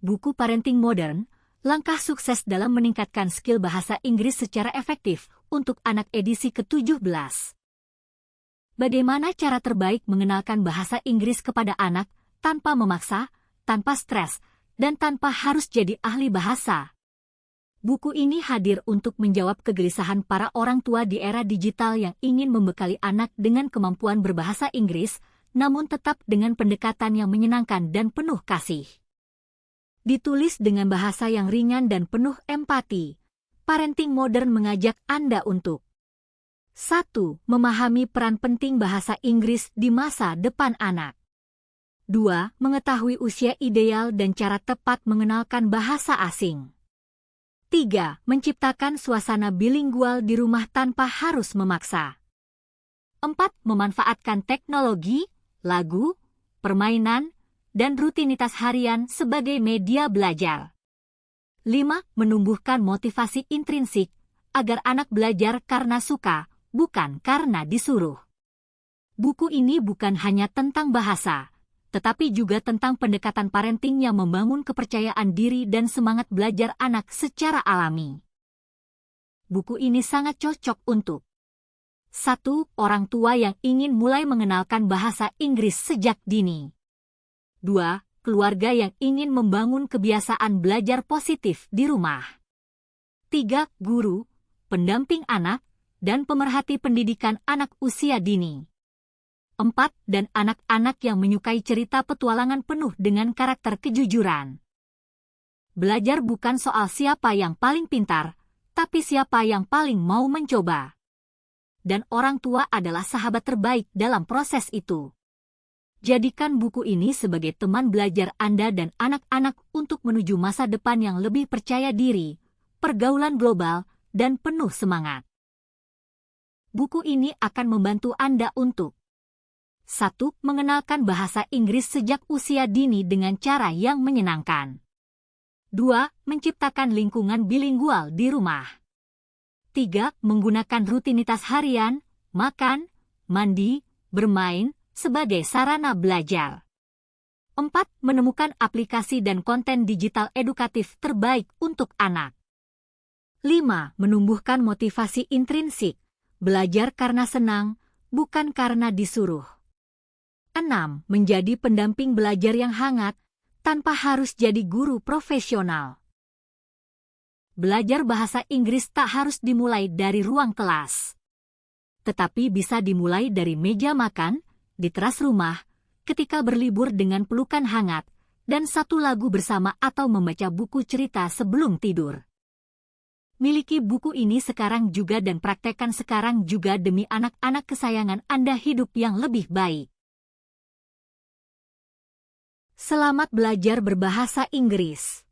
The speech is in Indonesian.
Buku Parenting Modern, langkah sukses dalam meningkatkan skill bahasa Inggris secara efektif untuk anak edisi ke-17. Bagaimana cara terbaik mengenalkan bahasa Inggris kepada anak tanpa memaksa, tanpa stres, dan tanpa harus jadi ahli bahasa? Buku ini hadir untuk menjawab kegelisahan para orang tua di era digital yang ingin membekali anak dengan kemampuan berbahasa Inggris, namun tetap dengan pendekatan yang menyenangkan dan penuh kasih. Ditulis dengan bahasa yang ringan dan penuh empati, Parenting Modern mengajak Anda untuk 1. Memahami peran penting bahasa Inggris di masa depan anak. 2. Mengetahui usia ideal dan cara tepat mengenalkan bahasa asing. 3. Menciptakan suasana bilingual di rumah tanpa harus memaksa. 4. Memanfaatkan teknologi, lagu, permainan, dan rutinitas harian sebagai media belajar. 5. Menumbuhkan motivasi intrinsik agar anak belajar karena suka, bukan karena disuruh. Buku ini bukan hanya tentang bahasa, tetapi juga tentang pendekatan parenting yang membangun kepercayaan diri dan semangat belajar anak secara alami. Buku ini sangat cocok untuk 1. Orang tua yang ingin mulai mengenalkan bahasa Inggris sejak dini. 2. Keluarga yang ingin membangun kebiasaan belajar positif di rumah. 3. Guru, pendamping anak, dan pemerhati pendidikan anak usia dini. 4. Dan anak-anak yang menyukai cerita petualangan penuh dengan karakter kejujuran. Belajar bukan soal siapa yang paling pintar, tapi siapa yang paling mau mencoba. Dan orang tua adalah sahabat terbaik dalam proses itu. Jadikan buku ini sebagai teman belajar Anda dan anak-anak untuk menuju masa depan yang lebih percaya diri, pergaulan global, dan penuh semangat. Buku ini akan membantu Anda untuk 1. Mengenalkan bahasa Inggris sejak usia dini dengan cara yang menyenangkan. 2. Menciptakan lingkungan bilingual di rumah. 3. Menggunakan rutinitas harian, makan, mandi, bermain, sebagai sarana belajar. 4. Menemukan aplikasi dan konten digital edukatif terbaik untuk anak. 5. Menumbuhkan motivasi intrinsik, belajar karena senang, bukan karena disuruh. 6. Menjadi pendamping belajar yang hangat, tanpa harus jadi guru profesional. Belajar bahasa Inggris tak harus dimulai dari ruang kelas, tetapi bisa dimulai dari meja makan, di teras rumah, ketika berlibur dengan pelukan hangat, dan satu lagu bersama atau membaca buku cerita sebelum tidur. Miliki buku ini sekarang juga dan praktekkan sekarang juga demi anak-anak kesayangan Anda hidup yang lebih baik. Selamat belajar berbahasa Inggris.